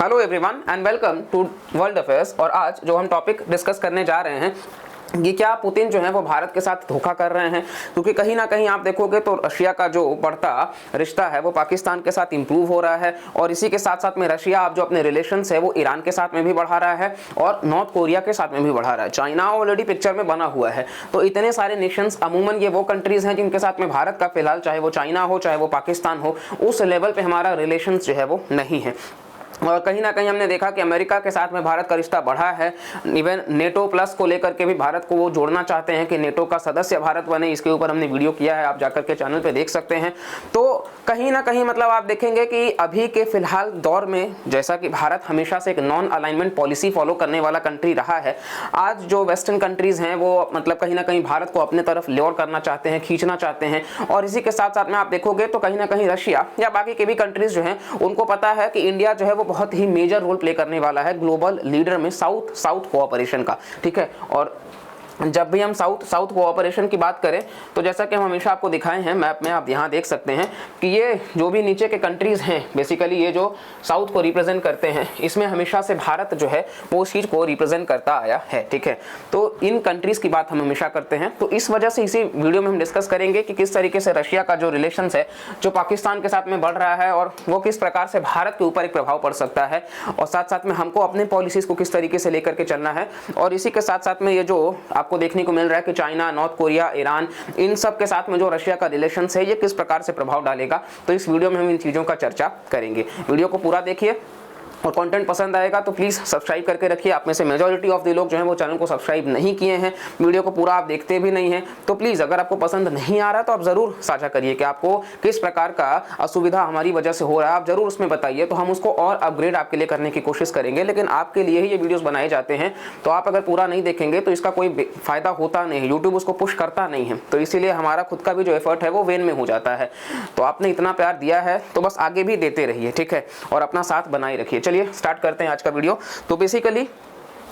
Hello everyone and welcome to world affairs. और आज जो हम टॉपिक डिस्कस करने जा रहे हैं कि क्या पुतिन जो है वो भारत के साथ धोखा कर रहे हैं, क्योंकि कहीं ना कहीं आप देखोगे तो रशिया का जो बढ़ता रिश्ता है वो पाकिस्तान के साथ इंप्रूव हो रहा है। और इसी के साथ साथ में रशिया अब जो अपने रिलेशंस है वो ईरान के साथ में भी बढ़ा रहा है और नॉर्थ कोरिया के साथ में भी बढ़ा रहा है। चाइना ऑलरेडी पिक्चर में बना हुआ है। तो इतने सारे नेशंस, अमूमन ये वो कंट्रीज हैं जिनके साथ में भारत का फिलहाल, चाहे वो चाइना हो चाहे वो पाकिस्तान हो, उस लेवल पे हमारा रिलेशंस जो है वो नहीं है। और कहीं ना कहीं हमने देखा कि अमेरिका के साथ में भारत का रिश्ता बढ़ा है। इवन नेटो प्लस को लेकर के भी भारत को वो जोड़ना चाहते हैं कि नेटो का सदस्य भारत बने। इसके ऊपर हमने वीडियो किया है, आप जाकर के चैनल पे देख सकते हैं। तो कहीं ना कहीं मतलब आप देखेंगे कि अभी के फिलहाल दौर में, जैसा कि भारत हमेशा से एक नॉन अलाइनमेंट पॉलिसी फॉलो करने वाला कंट्री रहा है, आज जो वेस्टर्न कंट्रीज हैं वो मतलब कहीं ना कहीं भारत को अपने तरफ ल्योर करना चाहते हैं, खींचना चाहते हैं। और इसी के साथ साथ में आप देखोगे तो कहीं ना कहीं रशिया या बाकी के भी कंट्रीज जो हैं उनको पता है कि इंडिया जो है वो बहुत ही मेजर रोल प्ले करने वाला है ग्लोबल लीडर में साउथ साउथ कोऑपरेशन का। ठीक है, और जब भी हम साउथ साउथ कोऑपरेशन की बात करें तो जैसा कि हम हमेशा आपको दिखाए हैं मैप में, आप यहाँ देख सकते हैं कि ये जो भी नीचे के कंट्रीज हैं बेसिकली ये जो साउथ को रिप्रेजेंट करते हैं, इसमें हमेशा से भारत जो है वो उस चीज़ को रिप्रेजेंट करता आया है। ठीक है, तो इन कंट्रीज की बात हम हमेशा करते हैं। तो इस वजह से इसी वीडियो में हम डिस्कस करेंगे कि किस तरीके से रशिया का जो रिलेशन है जो पाकिस्तान के साथ में बढ़ रहा है और वो किस प्रकार से भारत के ऊपर एक प्रभाव पड़ सकता है, और साथ साथ में हमको अपने पॉलिसीज को किस तरीके से लेकर के चलना है। और इसी के साथ साथ में ये जो आपको देखने को मिल रहा है कि चाइना, नॉर्थ कोरिया, ईरान, इन सब के साथ में जो रशिया का रिलेशन है ये किस प्रकार से प्रभाव डालेगा, तो इस वीडियो में हम इन चीजों का चर्चा करेंगे। वीडियो को पूरा देखिए और कंटेंट पसंद आएगा तो प्लीज़ सब्सक्राइब करके रखिए। आप में से मेजॉरिटी ऑफ द लोग जो हैं वो चैनल को सब्सक्राइब नहीं किए हैं, वीडियो को पूरा आप देखते भी नहीं हैं। तो प्लीज़ अगर आपको पसंद नहीं आ रहा तो आप ज़रूर साझा करिए कि आपको किस प्रकार का असुविधा हमारी वजह से हो रहा है, आप ज़रूर उसमें बताइए, तो हम उसको और अपग्रेड आपके लिए करने की कोशिश करेंगे। लेकिन आपके लिए ही ये वीडियोज़ बनाए जाते हैं, तो आप अगर पूरा नहीं देखेंगे तो इसका कोई फ़ायदा होता नहीं है, यूट्यूब उसको पुश करता नहीं है। तो इसीलिए हमारा खुद का भी जो एफर्ट है वो वेन में हो जाता है। तो आपने इतना प्यार दिया है तो बस आगे भी देते रहिए, ठीक है, और अपना साथ बनाए रखिए। चलिए स्टार्ट करते हैं आज का वीडियो। तो बेसिकली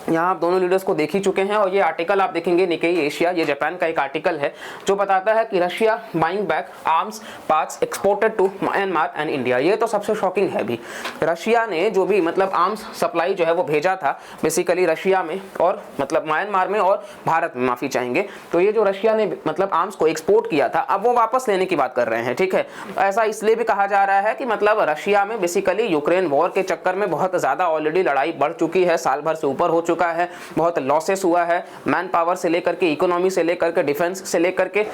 यहाँ आप दोनों लीडर्स को देख ही चुके हैं और ये आर्टिकल आप देखेंगे निकेई एशिया, ये जापान का एक आर्टिकल है जो बताता है कि Russia buying back arms parts exported to Myanmar and India. ये तो सबसे शॉकिंग है भी। रशिया ने जो भी मतलब आर्म्स सप्लाई जो है वो भेजा था बेसिकली रशिया में और मतलब म्यांमार में और भारत में, माफी चाहेंगे। तो ये जो रशिया ने मतलब आर्म्स को एक्सपोर्ट किया था अब वो वापस लेने की बात कर रहे हैं। ठीक है, ऐसा इसलिए भी कहा जा रहा है कि मतलब रशिया में बेसिकली यूक्रेन वॉर के चक्कर में बहुत ज्यादा ऑलरेडी लड़ाई बढ़ चुकी है, साल भर से ऊपर हो चुका है, बहुत लॉसेस हुआ है मैन पावर से लेकर के, इकोनॉमी से लेकर के, डिफेंस से लेकर के,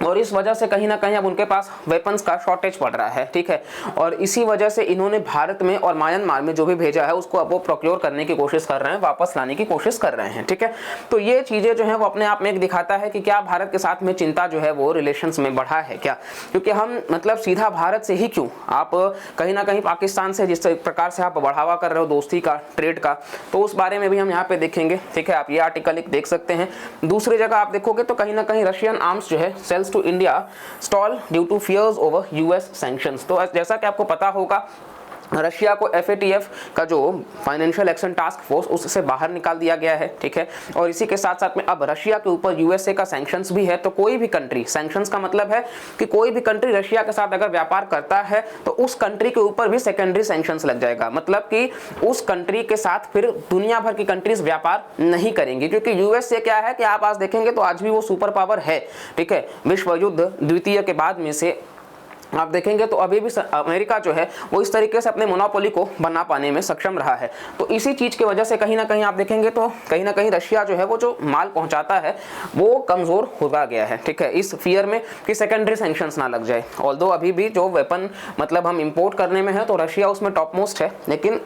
और इस वजह से कहीं ना कहीं अब उनके पास वेपन्स का शॉर्टेज पड़ रहा है। ठीक है, और इसी वजह से इन्होंने भारत में और म्यांमार में जो भी भेजा है उसको अब वो प्रोक्योर करने की कोशिश कर रहे हैं, वापस लाने की कोशिश कर रहे हैं। ठीक है, तो ये चीजें जो है वो अपने आप में एक दिखाता है कि क्या भारत के साथ में चिंता जो है वो रिलेशंस में बढ़ा है क्या, क्योंकि हम मतलब सीधा भारत से ही क्यों, आप कहीं ना कहीं पाकिस्तान से जिस प्रकार से आप बढ़ावा कर रहे हो दोस्ती का, ट्रेड का, तो उस बारे में भी हम यहाँ पे देखेंगे। ठीक है, आप ये आर्टिकल एक देख सकते हैं। दूसरी जगह आप देखोगे तो कहीं ना कहीं रशियन आर्म्स जो है sales to India stall due to fears over US sanctions. तो जैसा कि आपको पता होगा रशिया को FATF का जो फाइनेंशियल एक्शन टास्क फोर्स उससे बाहर निकाल दिया गया है। ठीक है, और इसी के साथ साथ में अब रशिया के ऊपर USA का सैंक्शंस भी है। तो कोई भी कंट्री, सैंक्शंस का मतलब है कि कोई भी कंट्री रशिया के साथ अगर व्यापार करता है तो उस कंट्री के ऊपर भी सेकेंडरी सैंक्शंस लग जाएगा, मतलब कि उस कंट्री के साथ फिर दुनिया भर की कंट्रीज व्यापार नहीं करेंगी, क्योंकि USA क्या है कि आप आज देखेंगे तो आज भी वो सुपर पावर है। ठीक है, विश्व युद्ध द्वितीय के बाद में से आप देखेंगे तो अभी भी अमेरिका जो है वो इस तरीके से अपने मोनोपोली को बना पाने में सक्षम रहा है। तो इसी चीज की वजह से कहीं ना कहीं आप देखेंगे तो कहीं ना कहीं रशिया जो है वो जो माल पहुंचाता है वो कमजोर होता गया है। ठीक है, इस फियर में कि सेकेंडरी सैंक्शंस ना लग जाए। ऑल्दो अभी भी जो वेपन मतलब हम इंपोर्ट करने में है तो रशिया उसमें टॉप मोस्ट है, लेकिन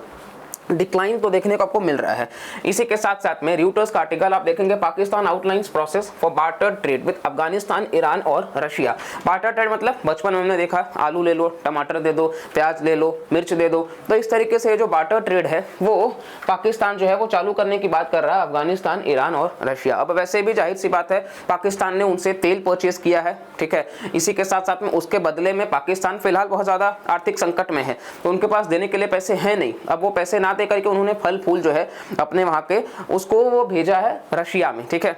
डिक्लाइन तो देखने को आपको मिल रहा है। इसी के साथ साथ में रियूटर्स का आर्टिकल आप देखेंगे, Pakistan outlines process for barter trade with Afghanistan, Iran और रशिया। बार्टर ट्रेड मतलब बचपन में हमने देखा आलू ले लो, टमाटर दे दो, प्याज ले लो, मिर्च दे दो। तो इस तरीके से जो बार्टर ट्रेड है वो पाकिस्तान जो है वो चालू करने की बात कर रहा है, अफगानिस्तान, ईरान और रशिया। अब वैसे भी जाहिर सी बात है पाकिस्तान ने उनसे तेल परचेज किया है। ठीक है, इसी के साथ साथ में उसके बदले में पाकिस्तान फिलहाल बहुत ज्यादा आर्थिक संकट में है, तो उनके पास देने के लिए पैसे हैं नहीं। अब वो पैसे ना दे करके उन्होंने फल फूल जो है अपने वहां के उसको वो भेजा है रशिया में। ठीक है,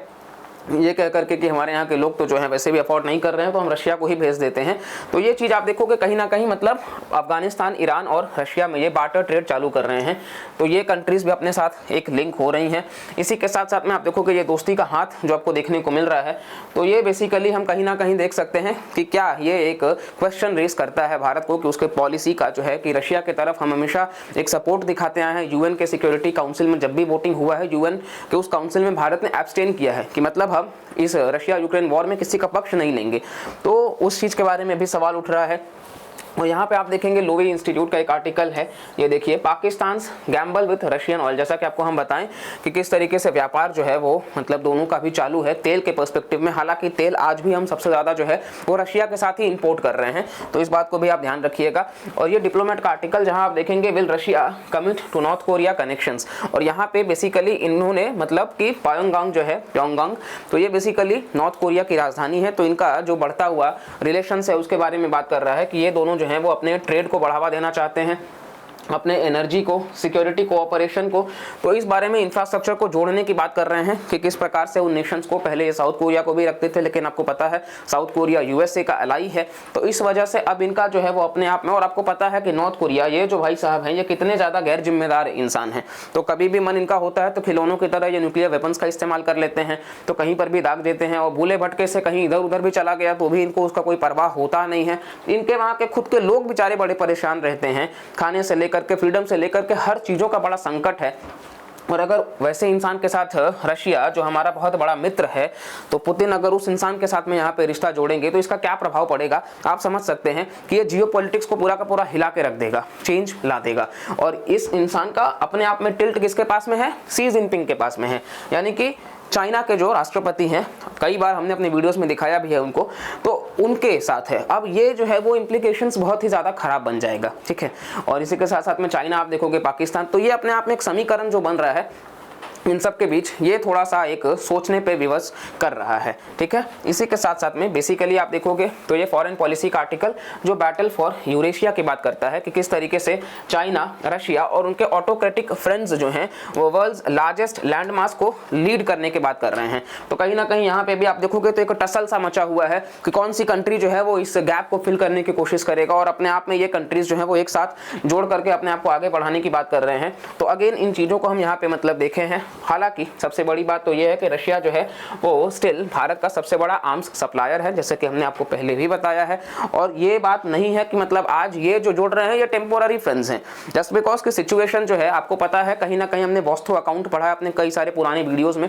ये कह करके कि हमारे यहाँ के लोग तो जो है वैसे भी अफोर्ड नहीं कर रहे हैं तो हम रशिया को ही भेज देते हैं। तो ये चीज़ आप देखोगे कहीं ना कहीं मतलब अफगानिस्तान, ईरान और रशिया में ये बार्टर ट्रेड चालू कर रहे हैं। तो ये कंट्रीज़ भी अपने साथ एक लिंक हो रही हैं। इसी के साथ साथ में आप देखोगे ये दोस्ती का हाथ जो आपको देखने को मिल रहा है, तो ये बेसिकली हम कहीं ना कहीं देख सकते हैं कि क्या ये एक क्वेश्चन रेस करता है भारत को कि उसके पॉलिसी का जो है कि रशिया की तरफ हम हमेशा एक सपोर्ट दिखाते आए हैं। यूएन के सिक्योरिटी काउंसिल में जब भी वोटिंग हुआ है, यूएन के उस काउंसिल में भारत ने एब्सटेन किया है कि मतलब हम इस रशिया यूक्रेन वॉर में किसी का पक्ष नहीं लेंगे। तो उस चीज़ के बारे में भी सवाल उठ रहा है। और यहाँ पे आप देखेंगे लोवी इंस्टीट्यूट का एक आर्टिकल है, ये देखिए, Pakistan Gamble with Russian oil. जैसा कि आपको हम बताएं कि किस तरीके से व्यापार जो है वो मतलब दोनों का भी चालू है तेल के पर्सपेक्टिव में। हालांकि तेल आज भी हम सबसे ज़्यादा जो है वो रशिया के साथ ही इंपोर्ट कर रहे हैं, तो इस बात को भी आप ध्यान रखिएगा। और ये डिप्लोमेट का आर्टिकल जहाँ आप देखेंगे will Russia commit to North Korea connections, और यहाँ पे बेसिकली इन्होंने मतलब कि प्योंगयांग जो है, प्योंगयांग, तो ये बेसिकली नॉर्थ कोरिया की राजधानी है। तो इनका जो बढ़ता हुआ रिलेशन है उसके बारे में बात कर रहा है कि ये दोनों जो है वो अपने ट्रेड को बढ़ावा देना चाहते हैं, अपने एनर्जी को, सिक्योरिटी कोऑपरेशन को। तो इस बारे में इंफ्रास्ट्रक्चर को जोड़ने की बात कर रहे हैं कि किस प्रकार से उन नेशंस को, पहले ये साउथ कोरिया को भी रखते थे लेकिन आपको पता है साउथ कोरिया यूएसए का अलाई है, तो इस वजह से अब इनका जो है वो अपने आप में। और आपको पता है कि नॉर्थ कोरिया, ये जो भाई साहब हैं, ये कितने ज़्यादा गैर जिम्मेदार इंसान हैं। तो कभी भी मन इनका होता है तो खिलौनों की तरह ये न्यूक्लियर वेपन्स का इस्तेमाल कर लेते हैं, तो कहीं पर भी दाग देते हैं, और भूले भटके से कहीं इधर उधर भी चला गया तो भी इनको उसका कोई परवाह होता नहीं है। इनके वहाँ के खुद के लोग बेचारे बड़े परेशान रहते हैं, खाने से लेकर के, फ्रीडम से लेकर के हर चीज़ों का बड़ा संकट है। और अगर वैसे इंसान के साथ रशिया जो हमारा बहुत बड़ा मित्र है, तो पुतिन अगर उस इंसान के साथ में यहाँ पे रिश्ता जोड़ेंगे तो इसका क्या प्रभाव पड़ेगा आप समझ सकते हैं कि ये जियोपॉलिटिक्स को पूरा का पूरा हिला के रख देगा, चेंज ला देगा। और इस इंसान का अपने आप में टिल्ट किसके पास में है? शी जिनपिंग के पास में है, यानी कि चाइना के जो राष्ट्रपति हैं, कई बार हमने अपने वीडियोस में दिखाया भी है उनको, तो उनके साथ है। अब ये जो है वो इम्प्लीकेशंस बहुत ही ज़्यादा खराब बन जाएगा, ठीक है। और इसी के साथ साथ में चाइना आप देखोगे, पाकिस्तान, तो ये अपने आप में एक समीकरण जो बन रहा है इन सब के बीच, ये थोड़ा सा एक सोचने पे विवश कर रहा है, ठीक है। इसी के साथ साथ में बेसिकली आप देखोगे तो ये फॉरेन पॉलिसी का आर्टिकल जो बैटल फॉर यूरेशिया की बात करता है कि किस तरीके से चाइना, रशिया और उनके ऑटोक्रेटिक फ्रेंड्स जो हैं वो वर्ल्ड्स लार्जेस्ट लैंड मास को लीड करने की बात कर रहे हैं। तो कहीं ना कहीं यहाँ पे भी आप देखोगे तो एक टसल सा मचा हुआ है कि कौन सी कंट्री जो है वो इस गैप को फिल करने की कोशिश करेगा, और अपने आप में ये कंट्रीज जो है वो एक साथ जोड़ करके अपने आप को आगे बढ़ाने की बात कर रहे हैं। तो अगेन इन चीज़ों को हम यहाँ पे मतलब देखे हैं। हालांकि सबसे बड़ी बात तो ये है कि रशिया जो है वो स्टिल भारत का सबसे बड़ा आर्म्स सप्लायर है, जैसे कि हमने आपको पहले भी बताया है। और ये बात नहीं है कि मतलब आज ये जो जोड़ रहे हैं ये टेम्पोररी फ्रेंड्स हैं, जस्ट बिकॉज की सिचुएशन जो है आपको पता है, कहीं ना कहीं हमने वॉस्ट्रो अकाउंट पढ़ा है अपने कई सारे पुराने वीडियोज में।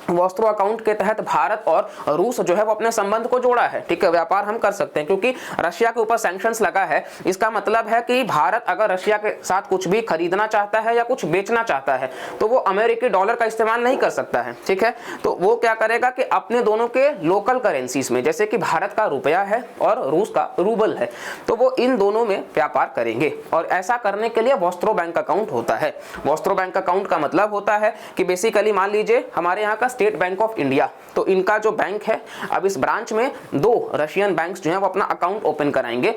वॉस्ट्रो अकाउंट के तहत भारत और रूस जो है वो अपने संबंध को जोड़ा है, ठीक है। व्यापार हम कर सकते हैं क्योंकि रशिया के ऊपर सैंक्शंस लगा है। इसका मतलब है कि भारत अगर रशिया के साथ कुछ भी खरीदना चाहता है या कुछ बेचना चाहता है तो वो अमेरिकी डॉलर का इस्तेमाल नहीं कर सकता है, ठीक है। तो वो क्या करेगा कि अपने दोनों के लोकल करेंसीज में, जैसे कि भारत का रुपया है और रूस का रूबल है, तो वो इन दोनों में व्यापार करेंगे। और ऐसा करने के लिए वॉस्ट्रो बैंक अकाउंट होता है। वॉस्ट्रो बैंक अकाउंट का मतलब होता है कि बेसिकली मान लीजिए हमारे यहाँ का स्टेट बैंक ऑफ इंडिया, तो इनका जो बैंक है, अब इस ब्रांच में 2 रशियन बैंक्स जो हैं वो अपना अकाउंट ओपन कराएंगे,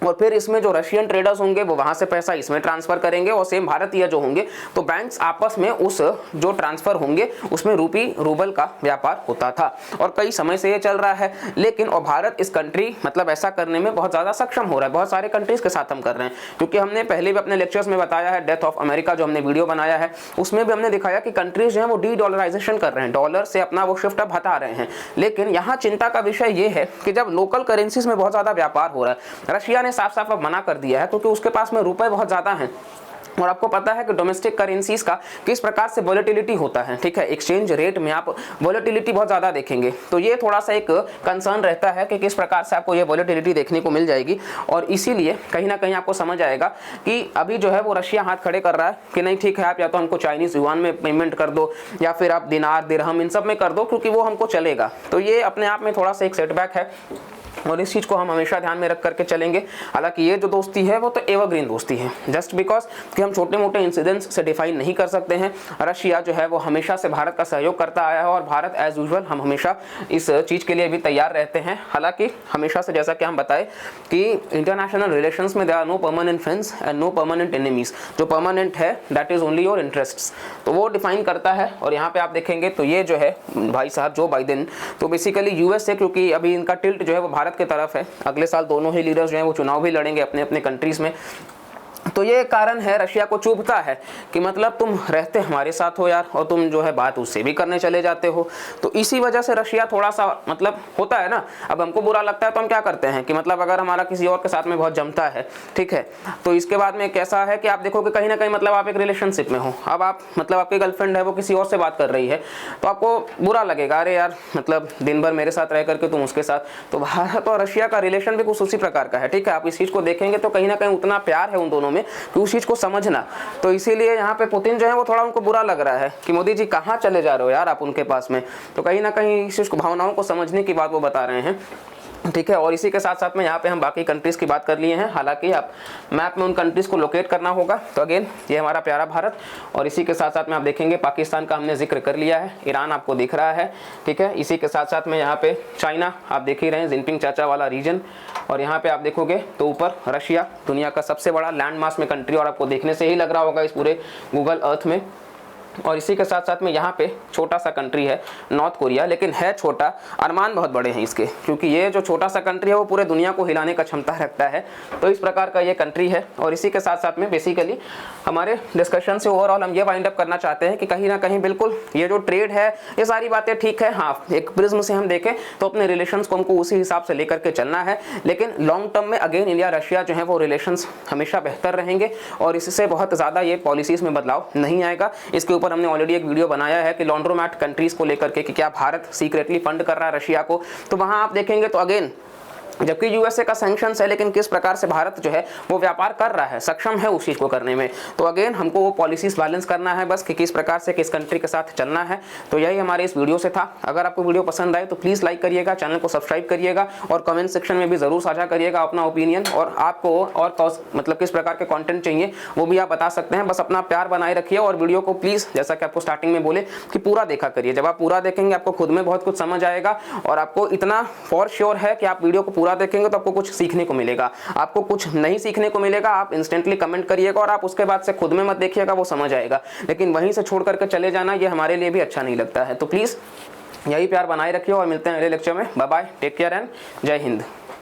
और फिर इसमें जो रशियन ट्रेडर्स होंगे वो वहाँ से पैसा इसमें ट्रांसफ़र करेंगे, और सेम भारतीय जो होंगे तो बैंक्स आपस में उस जो ट्रांसफ़र होंगे उसमें रूपी रूबल का व्यापार होता था, और कई समय से ये चल रहा है। लेकिन और भारत इस कंट्री मतलब ऐसा करने में बहुत ज़्यादा सक्षम हो रहा है, बहुत सारे कंट्रीज़ के साथ हम कर रहे हैं, क्योंकि हमने पहले भी अपने लेक्चर्स में बताया है, डेथ ऑफ अमेरिका जो हमने वीडियो बनाया है उसमें भी हमने दिखाया कि कंट्रीज जो हैं वो डी डॉलराइजेशन कर रहे हैं, डॉलर से अपना वो शिफ्ट अब हटा रहे हैं। लेकिन यहाँ चिंता का विषय ये है कि जब लोकल करेंसीज में बहुत ज़्यादा व्यापार हो रहा है, रशिया ने साफ साफ अब मना कर दिया है क्योंकि उसके पास में रुपए बहुत ज़्यादा हैं, और आपको पता है कि डोमेस्टिक करेंसीज का किस प्रकार से वॉलेटिलिटी होता है, ठीक है। एक्सचेंज रेट में आप वॉलेटिलिटी बहुत ज़्यादा देखेंगे, तो ये थोड़ा सा एक कंसर्न रहता है कि किस प्रकार से आपको ये वॉलेटिलिटी देखने को मिल जाएगी। और इसीलिए कहीं ना कहीं आपको समझ आएगा कि अभी जो है वो रशिया हाथ खड़े कर रहा है कि नहीं ठीक है, आप या तो हमको चाइनीज़ युआन में पेमेंट कर दो या फिर आप दिनार, दिरहम इन सब में कर दो, क्योंकि वो हमको चलेगा। तो ये अपने आप में थोड़ा सा एक सेटबैक है। और इस चीज़ को हम हमेशा ध्यान में रख करके चलेंगे। हालांकि ये जो दोस्ती है वो तो एवरग्रीन दोस्ती है, जस्ट बिकॉज कि हम छोटे मोटे इंसिडेंट्स से डिफाइन नहीं कर सकते हैं। रशिया जो है वो हमेशा से भारत का सहयोग करता आया है और भारत एज यूजुअल हम हमेशा इस चीज़ के लिए भी तैयार रहते हैं। हालांकि हमेशा से जैसा कि हम बताएं कि इंटरनेशनल रिलेशंस में there are no permanent friends and no permanent enemies. जो परमानेंट है that is only your interests, तो वो डिफाइन करता है। और यहाँ पे आप देखेंगे तो ये जो है भाई साहब जो बाइडेन, तो बेसिकली यूएस से, क्योंकि अभी इनका टिल्ट जो है वो भारत की तरफ है, अगले साल दोनों ही लीडर्स जो हैं वो चुनाव भी लड़ेंगे अपने अपने कंट्रीज में। तो ये कारण है रशिया को चुभता है कि मतलब तुम रहते हमारे साथ हो यार और तुम जो है बात उससे भी करने चले जाते हो। तो इसी वजह से रशिया थोड़ा सा मतलब होता है ना, अब हमको बुरा लगता है तो हम क्या करते हैं कि मतलब अगर हमारा किसी और के साथ में बहुत जमता है, ठीक है, तो इसके बाद में कैसा है कि आप देखो कि कहीं ना कहीं मतलब आप एक रिलेशनशिप में हो, अब आप मतलब आपकी गर्लफ्रेंड है वो किसी और से बात कर रही है तो आपको बुरा लगेगा, अरे यार मतलब दिन भर मेरे साथ रह करके तुम उसके साथ। तो भारत और रशिया का रिलेशन भी कुछ उसी प्रकार का है, ठीक है। आप इस चीज़ को देखेंगे तो कहीं ना कहीं उतना प्यार है उन दोनों में कि उस चीज को समझना। तो इसीलिए यहाँ पे पुतिन जो है वो थोड़ा उनको बुरा लग रहा है कि मोदी जी कहाँ चले जा रहे हो यार आप उनके पास में। तो कहीं ना कहीं इस चीज को, भावनाओं को समझने की बात वो बता रहे हैं, ठीक है। और इसी के साथ साथ में यहाँ पे हम बाकी कंट्रीज की बात कर लिए हैं। हालांकि आप मैप में उन कंट्रीज को लोकेट करना होगा। तो अगेन ये हमारा प्यारा भारत, और इसी के साथ साथ में आप देखेंगे पाकिस्तान का हमने जिक्र कर लिया है, ईरान आपको दिख रहा है, ठीक है। इसी के साथ साथ में यहाँ पे चाइना आप देख ही रहे हैं, जिनपिंग चाचा वाला रीजन। और यहाँ पे आप देखोगे तो ऊपर रशिया, दुनिया का सबसे बड़ा लैंड मास में कंट्री, और आपको देखने से ही लग रहा होगा इस पूरे गूगल अर्थ में। और इसी के साथ साथ में यहाँ पे छोटा सा कंट्री है नॉर्थ कोरिया, लेकिन है छोटा, अरमान बहुत बड़े हैं इसके, क्योंकि ये जो छोटा सा कंट्री है वो पूरे दुनिया को हिलाने का क्षमता रखता है। तो इस प्रकार का ये कंट्री है। और इसी के साथ साथ में बेसिकली हमारे डिस्कशन से ओवरऑल हम ये वाइंड अप करना चाहते हैं कि कहीं ना कहीं बिल्कुल ये जो ट्रेड है ये सारी बातें ठीक है, हाँ एक प्रिज्म से हम देखें तो अपने रिलेशंस को हमको उसी हिसाब से लेकर के चलना है। लेकिन लॉन्ग टर्म में अगेन इंडिया रशिया जो है वो रिलेशंस हमेशा बेहतर रहेंगे और इससे बहुत ज़्यादा ये पॉलिसीज़ में बदलाव नहीं आएगा। इसके ऊपर हमने ऑलरेडी एक वीडियो बनाया है कि लॉन्ड्रोमैट कंट्रीज को लेकर के कि क्या भारत सीक्रेटली फंड कर रहा है रशिया को। तो वहां आप देखेंगे तो अगेन जबकि यूएसए का सैंक्शंस है, लेकिन किस प्रकार से भारत जो है वो व्यापार कर रहा है, सक्षम है उस चीज़ को करने में। तो अगेन हमको वो पॉलिसीज बैलेंस करना है बस कि किस प्रकार से किस कंट्री के साथ चलना है। तो यही हमारे इस वीडियो से था। अगर आपको वीडियो पसंद आए तो प्लीज़ लाइक करिएगा, चैनल को सब्सक्राइब करिएगा और कमेंट सेक्शन में भी ज़रूर साझा करिएगा अपना ओपिनियन, और आपको और मतलब किस प्रकार के कॉन्टेंट चाहिए वो भी आप बता सकते हैं। बस अपना प्यार बनाए रखिए और वीडियो को प्लीज़, जैसा कि आपको स्टार्टिंग में बोले, कि पूरा देखा करिए। जब आप पूरा देखेंगे आपको खुद में बहुत कुछ समझ आएगा और आपको इतना फॉर श्योर है कि आप वीडियो को पूरा देखेंगे तो आपको कुछ सीखने को मिलेगा। आपको कुछ नहीं सीखने को मिलेगा, आप इंस्टेंटली कमेंट करिएगा और आप उसके बाद से खुद में मत देखिएगा, वो समझ आएगा। लेकिन वहीं से छोड़ करके चले जाना ये हमारे लिए भी अच्छा नहीं लगता है। तो प्लीज़ यही प्यार बनाए रखिए और मिलते हैं अगले लेक्चर में। Bye bye, take care and जय हिंद।